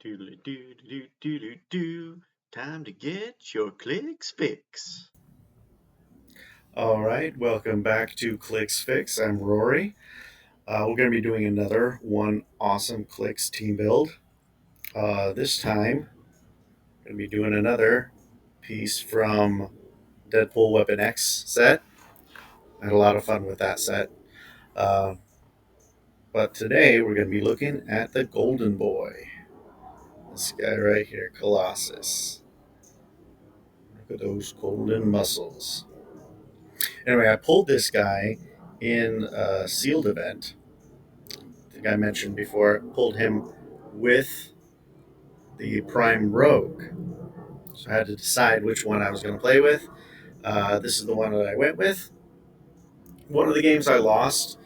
Doodly doo doo doo doo doo. Time to get your Clix fix. All right, welcome back to Clix Fix. I'm Rory. We're going to be doing another one awesome Clix team build. This time, we're going to be doing another piece from Deadpool Weapon X set. I had a lot of fun with that set. Uh, but today, we're going to be looking at the Golden Boy. This guy right here, Colossus. Look at those golden muscles. Anyway, I pulled this guy in a sealed event. I think I mentioned before, pulled him with the Prime Rogue. So I had to decide which one I was going to play with. This is the one that I went with. One of the games I lost,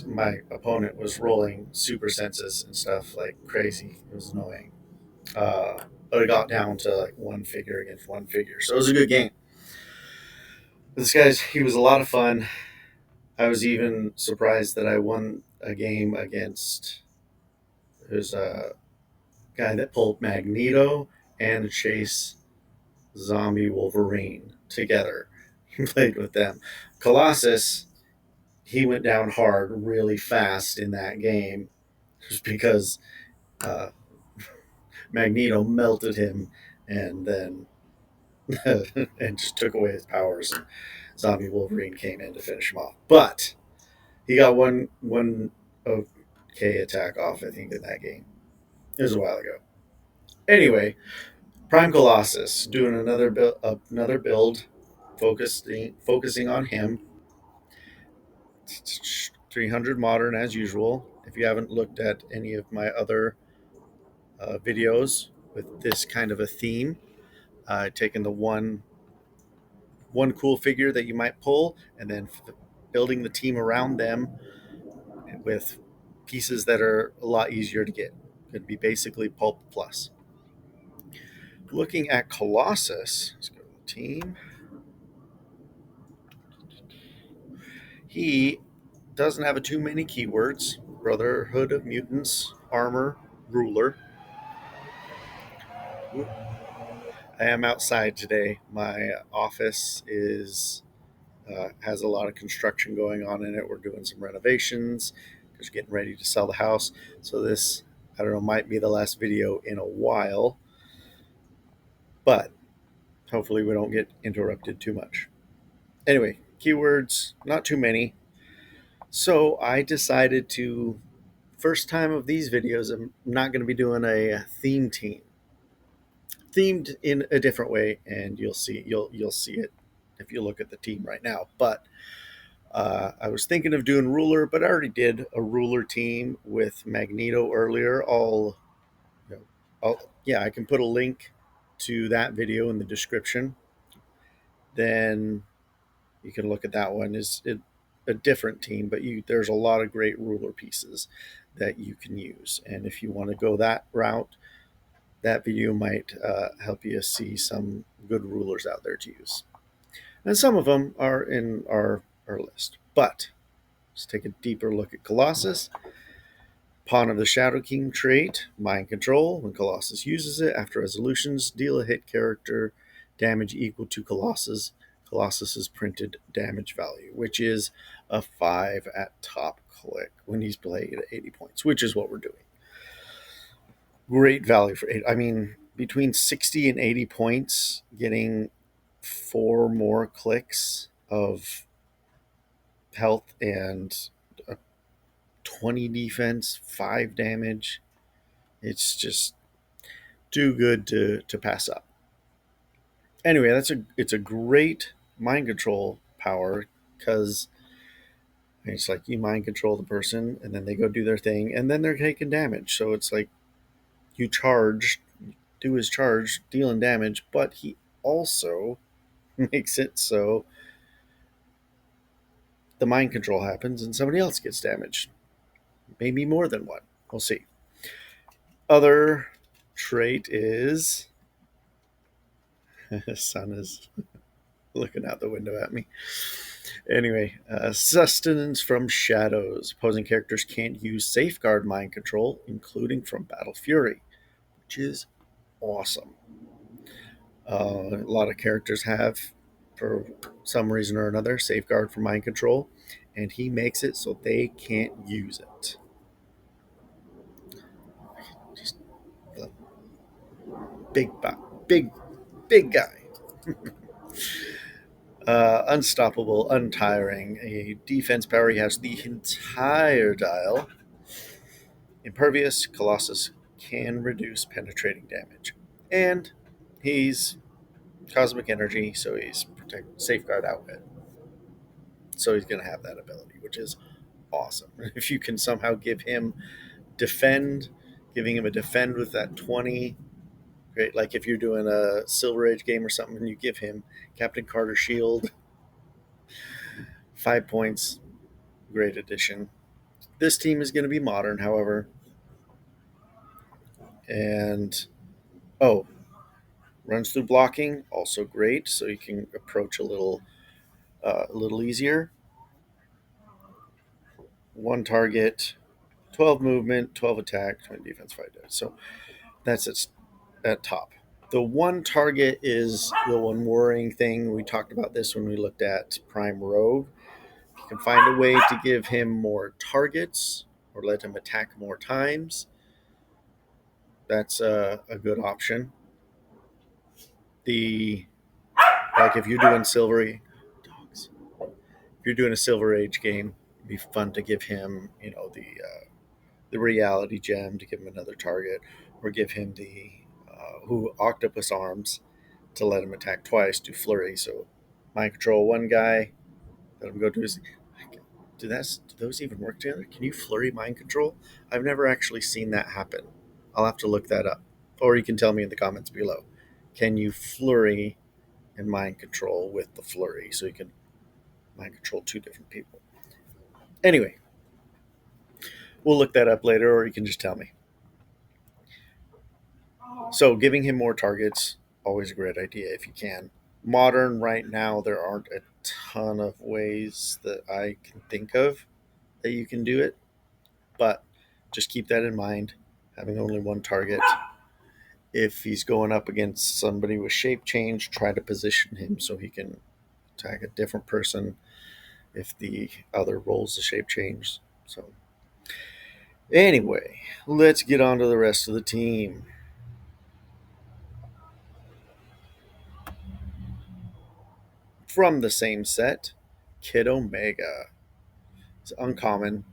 my opponent was rolling super senses and stuff like crazy. It was annoying. But it got down to like one figure against one figure. So it was a good game. This guy's, he was a lot of fun. I was even surprised that I won a game against, there's a guy that pulled Magneto and Chase Zombie Wolverine together. He played with them. Colossus, he went down hard really fast in that game just because uh, Magneto melted him and then and just took away his powers. And Zombie Wolverine came in to finish him off. But he got one okay attack off, I think, in that game. It was a while ago. Anyway, Prime Colossus doing another build focusing on him. 300 modern as usual. If you haven't looked at any of my other videos with this kind of a theme, taking the one cool figure that you might pull and then building the team around them with pieces that are a lot easier to get. It'd be basically Pulp Plus. Looking at Colossus, let's go to the team. He doesn't have too many keywords. Brotherhood of Mutants, Armor, Ruler. I am outside today. My office is has a lot of construction going on in it. We're doing some renovations because we're getting ready to sell the house. So this, I don't know, might be the last video in a while, but hopefully we don't get interrupted too much. Anyway, keywords, not too many. So I decided to, first time of these videos, I'm not going to be doing a theme team. Themed in a different way, and you'll see it if you look at the team right now. But I was thinking of doing ruler, but I already did a ruler team with Magneto earlier. You know, yeah, I can put a link to that video in the description. Then you can look at that one. Is it a different team, but there's a lot of great ruler pieces that you can use. And if you want to go that route, that video might help you see some good rulers out there to use. And some of them are in our list. But let's take a deeper look at Colossus. Pawn of the Shadow King trait, Mind Control. When Colossus uses it, after resolutions, deal a hit character damage equal to Colossus's printed damage value, which is a 5 at top click when he's played at 80 points, which is what we're doing. Great value for 8. I mean, between 60 and 80 points, getting 4 more clicks of health and a 20 defense, 5 damage. It's just too good to pass up. Anyway, it's a great mind control power because it's like you mind control the person and then they go do their thing and then they're taking damage. So it's like you charge, do his charge, dealing damage, but he also makes it so the mind control happens and somebody else gets damaged. Maybe more than one. We'll see. Other trait is the sun is looking out the window at me. Anyway, sustenance from shadows. Opposing characters can't use safeguard mind control, including from Battle Fury. which is awesome. A lot of characters have, for some reason or another, safeguard for mind control, and he makes it so they can't use it. Just a big, big guy. Unstoppable, untiring, a defense power. He has the entire dial. Impervious, Colossus can reduce penetrating damage. And he's cosmic energy, so he's safeguard outwit. So he's going to have that ability, which is awesome. If you can somehow give him defend, giving him a defend with that 20, great. Like if you're doing a Silver Age game or something and you give him Captain Carter Shield, 5 points, great addition. This team is going to be modern, however. And, oh, runs through blocking, also great. So you can approach a little easier. One target, 12 movement, 12 attack, 20 defense, 5 damage. So that's at top. The one target is the one worrying thing. We talked about this when we looked at Prime Rogue. If you can find a way to give him more targets or let him attack more times, that's a good option. The like if you're doing silvery dogs, if you're doing a Silver Age game, it'd be fun to give him, the reality gem to give him another target, or give him the who octopus arms to let him attack twice, do flurry. So mind control one guy, let him go do his. Do those even work together? Can you flurry mind control? I've never actually seen that happen. I'll have to look that up, or you can tell me in the comments below. Can you flurry and mind control with the flurry, so you can mind control two different people? Anyway, we'll look that up later, or you can just tell me. So giving him more targets, always a great idea if you can. Modern right now, there aren't a ton of ways that I can think of that you can do it, but just keep that in mind. Having only one target. If he's going up against somebody with shape change, try to position him so he can attack a different person if the other rolls the shape change. So anyway, let's get on to the rest of the team. From the same set, Kid Omega. It's uncommon.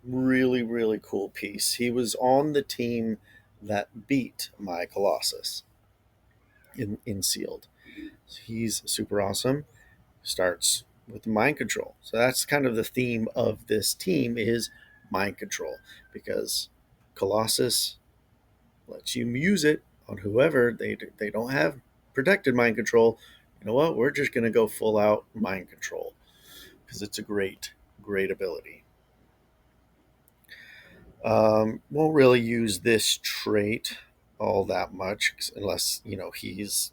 Really, really cool piece. He was on the team that beat my Colossus in sealed. He's super awesome. Starts with mind control. So that's kind of the theme of this team is mind control, because Colossus lets you use it on whoever they don't have protected mind control. You know what? We're just going to go full out mind control because it's a great, great ability. Won't really use this trait all that much unless he's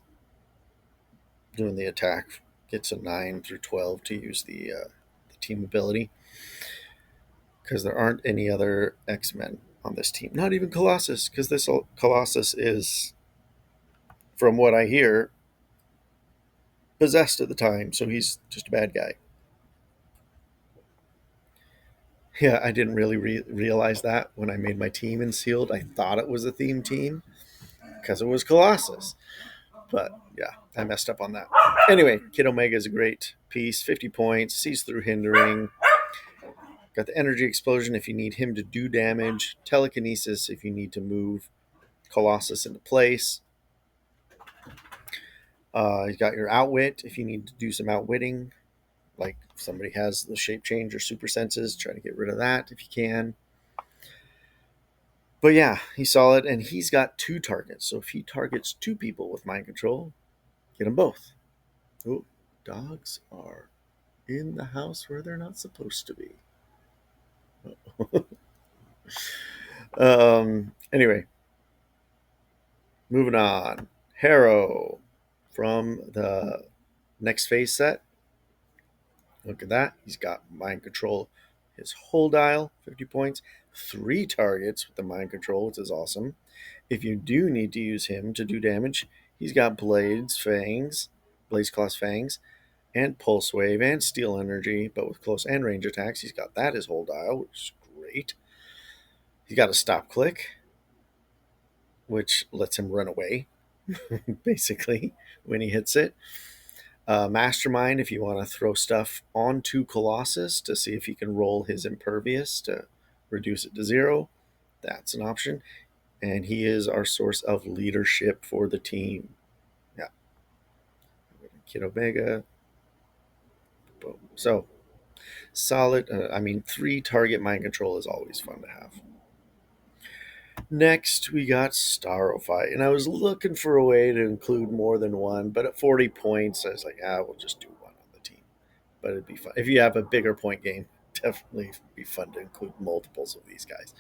doing the attack. Gets a 9 through 12 to use the team ability, because there aren't any other X-Men on this team. Not even Colossus, because this Colossus is, from what I hear, possessed at the time, so he's just a bad guy. Yeah, I didn't really realize that when I made my team in sealed. I thought it was a theme team because it was Colossus. But yeah, I messed up on that. Anyway, Kid Omega is a great piece. 50 points, sees through hindering. Got the energy explosion if you need him to do damage. Telekinesis if you need to move Colossus into place. You got your outwit if you need to do some outwitting. Like if somebody has the shape change or super senses, try to get rid of that if you can. But yeah, he's solid, and he's got 2 targets. So if he targets 2 people with mind control, get them both. Oh, dogs are in the house where they're not supposed to be. Anyway, moving on. Hero from the next phase set. Look at that. He's got mind control. His whole dial, 50 points. 3 targets with the mind control, which is awesome. If you do need to use him to do damage, he's got Blaze Claw's Fangs, and Pulse Wave and Steel Energy, but with close and range attacks, he's got that his whole dial, which is great. He's got a Stop Click, which lets him run away, basically, when he hits it. Mastermind, if you want to throw stuff onto Colossus to see if he can roll his Impervious to reduce it to 0, that's an option. And he is our source of leadership for the team. Yeah. Kid Omega. Boom. So, solid. 3 target mind control is always fun to have. Next, we got Starfight, and I was looking for a way to include more than one, but at 40 points, I was like, we'll just do one on the team. But it'd be fun. If you have a bigger point game, definitely be fun to include multiples of these guys.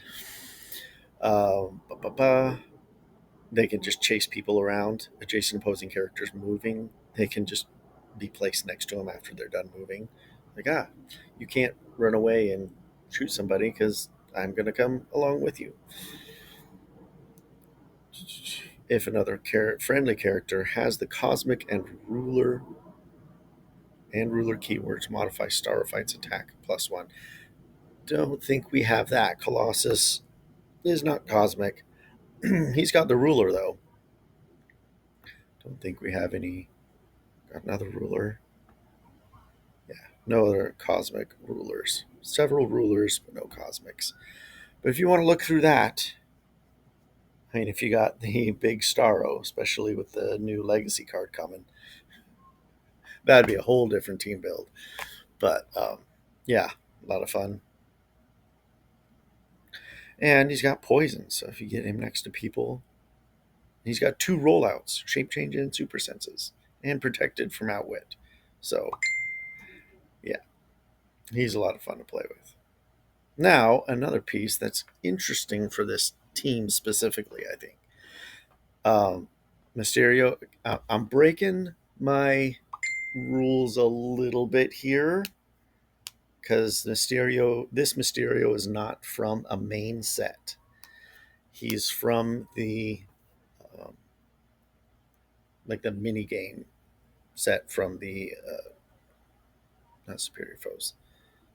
They can just chase people around, adjacent opposing characters moving. They can just be placed next to them after they're done moving. Like, you can't run away and shoot somebody because I'm going to come along with you. If another friendly character has the cosmic and ruler keywords, modify Starfight's attack +1. Don't think we have that. Colossus is not cosmic. He's got the ruler though. Don't think we have any. Got another ruler. Yeah, no other cosmic rulers. Several rulers, but no cosmics. But if you want to look through that, if you got the big Starro, especially with the new Legacy card coming, that'd be a whole different team build. But yeah, a lot of fun. And he's got poison, so if you get him next to people, he's got 2 rollouts, shape change and super senses, and protected from outwit. So yeah, he's a lot of fun to play with. Now, another piece that's interesting for this team specifically, I think. Mysterio, I'm breaking my rules a little bit here because this Mysterio is not from a main set. He's from the um, the mini game set from the not Superior Foes,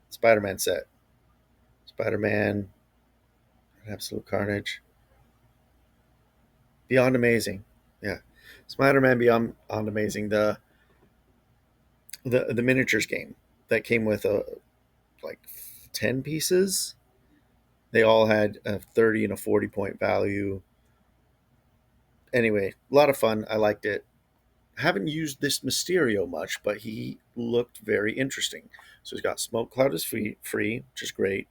Spider-Man set. Spider-Man, Absolute Carnage, Beyond Amazing. Yeah, Spider-Man Beyond Amazing. The miniatures game that came with like 10 pieces. They all had a 30 and a 40 point value. Anyway, a lot of fun. I liked it. I haven't used this Mysterio much, but he looked very interesting. So he's got Smoke Cloud is free, which is great.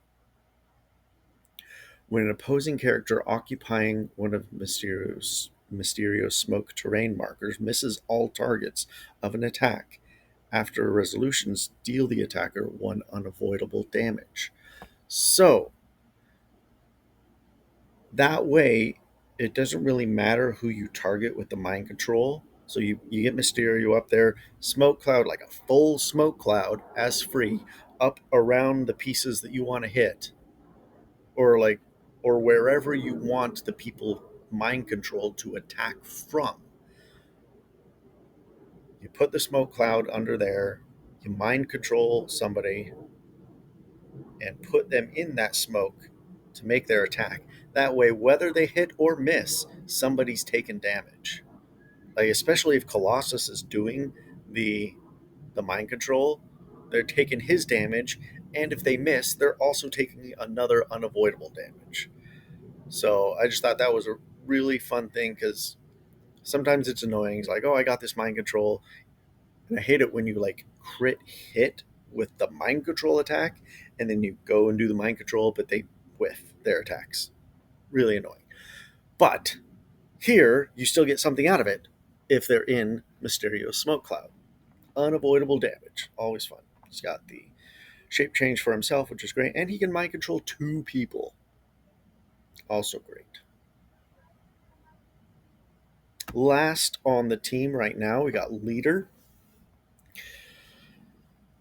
When an opposing character occupying one of Mysterio's smoke terrain markers misses all targets of an attack, after resolutions, deal the attacker 1 unavoidable damage. So that way, it doesn't really matter who you target with the mind control. So you get Mysterio up there, smoke cloud, like a full smoke cloud as free, up around the pieces that you want to hit, or wherever you want the people mind controlled to attack from. You put the smoke cloud under there, you mind control somebody, and put them in that smoke to make their attack. That way, whether they hit or miss, somebody's taking damage. Like especially if Colossus is doing the mind control, they're taking his damage, and if they miss, they're also taking another unavoidable damage. So I just thought that was a really fun thing because sometimes it's annoying. It's like, oh, I got this mind control, and I hate it when you like crit hit with the mind control attack, and then you go and do the mind control, but they whiff their attacks. Really annoying. But here, you still get something out of it if they're in Mysterio's smoke cloud. Unavoidable damage. Always fun. He's got the shape change for himself, which is great, and he can mind control 2 people. Also great. Last on the team right now, we got Leader.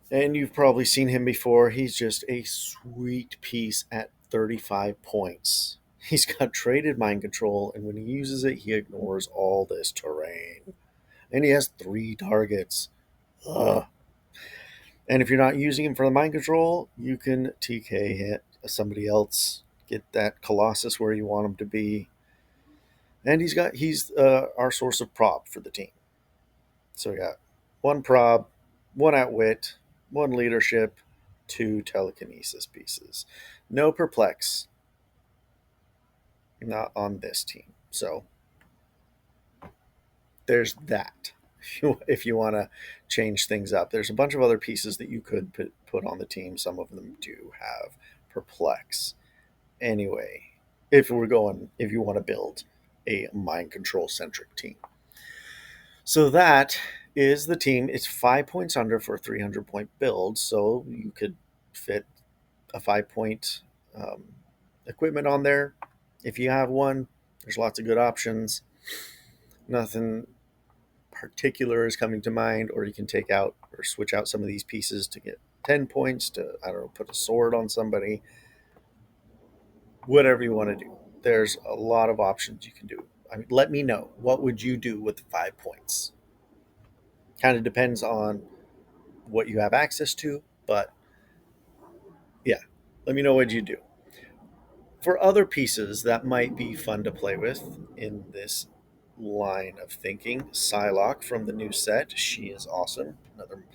And you've probably seen him before. He's just a sweet piece at 35 points. He's got traded mind control, and when he uses it, he ignores all this terrain. And he has 3 targets. Ugh. And if you're not using him for the mind control, you can TK hit somebody else, get that Colossus where you want him to be. And he's our source of prop for the team. So we got 1 prob, 1 outwit, 1 leadership, 2 telekinesis pieces. No perplex, not on this team. So there's that. If you want to change things up, there's a bunch of other pieces that you could put on the team. Some of them do have perplex. Anyway, if you want to build a mind control centric team. So that is the team. It's 5 points under for a 300-point build. So you could fit a 5 point um, equipment on there. If you have one, there's lots of good options. Nothing particular is coming to mind, or you can take out or switch out some of these pieces to get 10 points to, I don't know, put a sword on somebody. Whatever you want to do. There's a lot of options you can do. I mean, let me know. What would you do with the 5 points? Kind of depends on what you have access to, but yeah, let me know what you do. For other pieces that might be fun to play with in this line of thinking, Psylocke from the new set, she is awesome. Another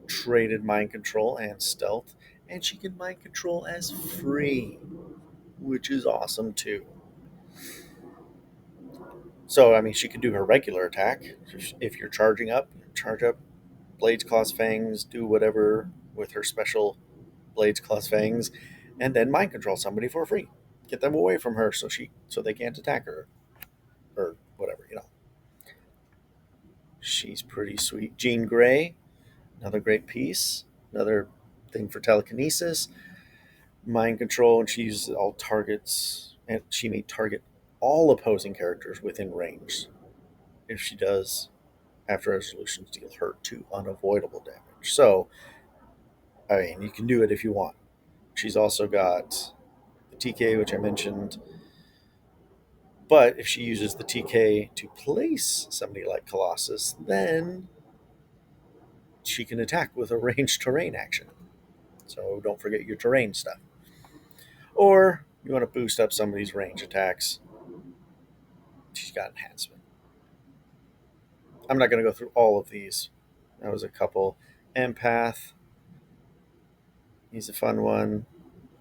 traded mind control and stealth, and she can mind control as free, which is awesome too. So, I mean, she could do her regular attack. If you're charging up, charge up Blades, Claws, Fangs, do whatever with her special Blades, Claws, Fangs, and then mind control somebody for free. Get them away from her so they can't attack her or whatever. She's pretty sweet. Jean Grey, another great piece, another thing for telekinesis, mind control, and she uses all targets, and she may target all opposing characters within range. If she does, after resolutions, deal her 2 unavoidable damage. So, I mean, you can do it if you want. She's also got the TK, which I mentioned. But if she uses the TK to place somebody like Colossus, then she can attack with a ranged terrain action. So don't forget your terrain stuff. Or you want to boost up somebody's range attacks. She's got enhancement. I'm not going to go through all of these. That was a couple. Empath. He's a fun one.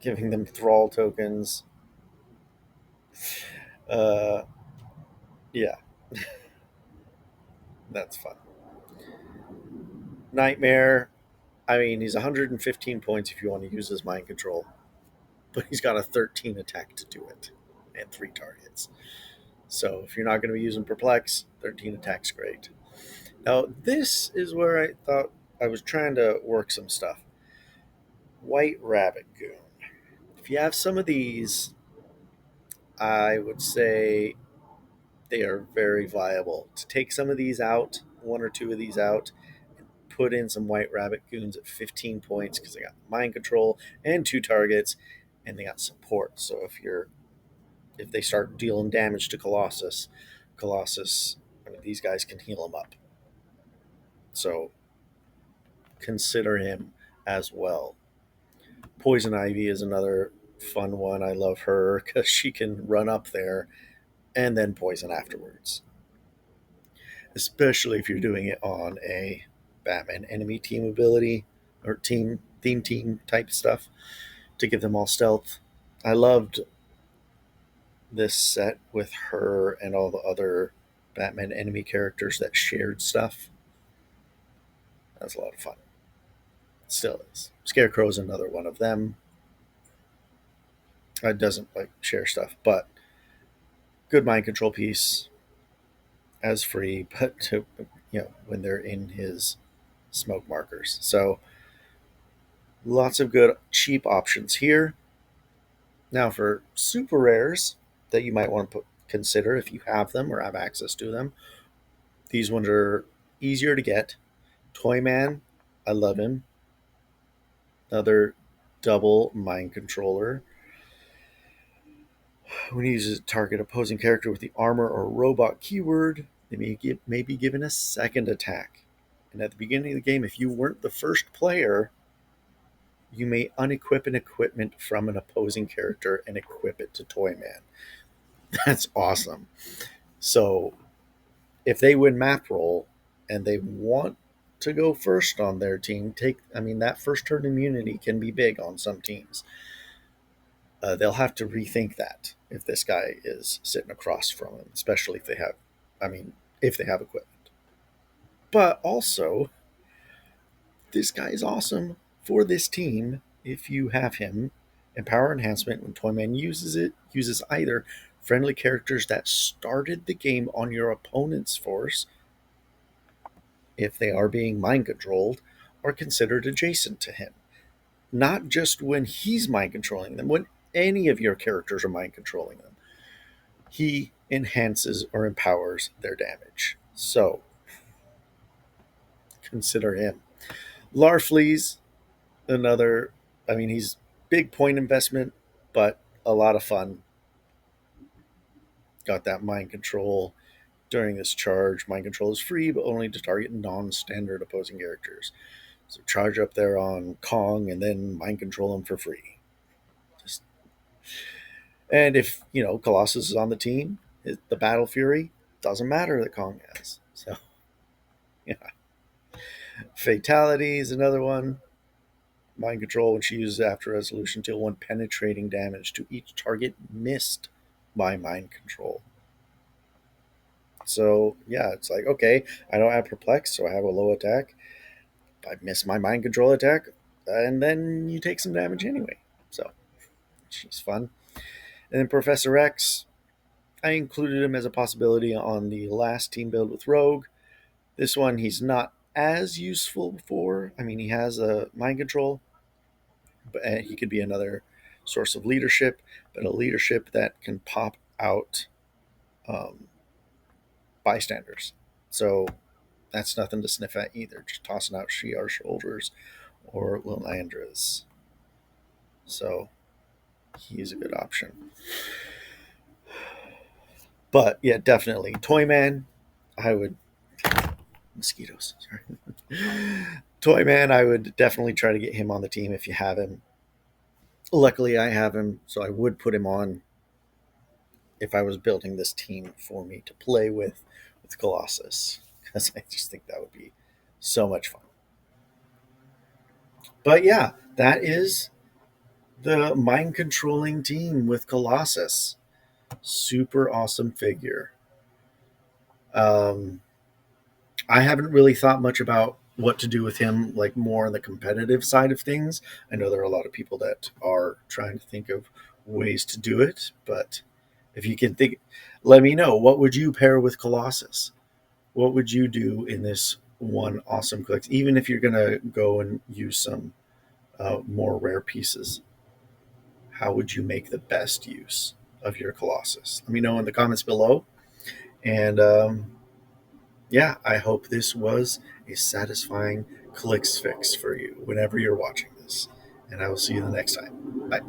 Giving them thrall tokens. Uh, yeah, that's fun. Nightmare. I mean, he's 115 points if you want to use his mind control, but he's got a 13 attack to do it and 3 targets. So if you're not going to be using perplex, 13 attack's great. Now, this is where I thought I was trying to work some stuff. White Rabbit Goon. If you have some of these, I would say they are very viable. To take some of these out, 1 or 2 of these out, and put in some White Rabbit Goons at 15 points because they got mind control and 2 targets, and they got support. So if they start dealing damage to Colossus, I mean, these guys can heal him up. So consider him as well. Poison Ivy is another fun one. I love her because she can run up there and then poison afterwards. Especially if you're doing it on a Batman enemy team ability or team type stuff to give them all stealth. I loved this set with her and all the other Batman enemy characters that shared stuff. That was a lot of fun. Still is. Scarecrow's another one of them. It doesn't like share stuff, but good mind control piece as free, but to when they're in his smoke markers. So lots of good cheap options here. Now for super rares that you might want to consider if you have them or have access to them. These ones are easier to get. Toyman, I love him. Another double mind controller. When you use a target opposing character with the armor or robot keyword, they may be given a second attack. And at the beginning of the game, if you weren't the first player, you may unequip an equipment from an opposing character and equip it to Toyman. That's awesome. So if they win map roll and they want to go first on their team, that first turn immunity can be big on some teams. They'll have to rethink that if this guy is sitting across from them, especially if they have equipment. But also, this guy is awesome for this team if you have him. Empower enhancement when Toyman uses either friendly characters that started the game on your opponent's force, if they are being mind controlled, or considered adjacent to him. Not just when he's mind controlling them, when any of your characters are mind controlling them. He enhances or empowers their damage. So consider him. Larfleeze, another, he's big point investment, but a lot of fun. Got that mind control during this charge. Mind control is free, but only to target non-standard opposing characters. So charge up there on Kong and then mind control him for free. And if Colossus is on the team, the Battle Fury doesn't matter that Kong has. So yeah, Fatality is another one. Mind control when she uses after resolution, deal 1 penetrating damage to each target missed by mind control. So yeah, it's like, okay, I don't have perplex, so I have a low attack. I miss my mind control attack, and then you take some damage anyway. So she's fun. And then Professor X, I included him as a possibility on the last team build with Rogue. This one he's not as useful for. He has a mind control, but he could be another source of leadership, but a leadership that can pop out um, bystanders. So that's nothing to sniff at either. Just tossing out Shi'ar shoulders or Lilandras. So he's a good option. But yeah, definitely Toyman. I would mosquitoes. Sorry, Toyman. I would definitely try to get him on the team if you have him. Luckily, I have him, so I would put him on if I was building this team for me to play with Colossus, because I just think that would be so much fun. But yeah, that is the mind controlling team with Colossus. Super awesome figure. Um, I haven't really thought much about what to do with him, like more on the competitive side of things. I know there are a lot of people that are trying to think of ways to do it, but if you can think, let me know. What would you pair with Colossus? What would you do in this one awesome Clix? Even if you're going to go and use some more rare pieces, how would you make the best use of your Colossus? Let me know in the comments below. And yeah, I hope this was a satisfying Clix fix for you whenever you're watching this. And I will see you the next time. Bye.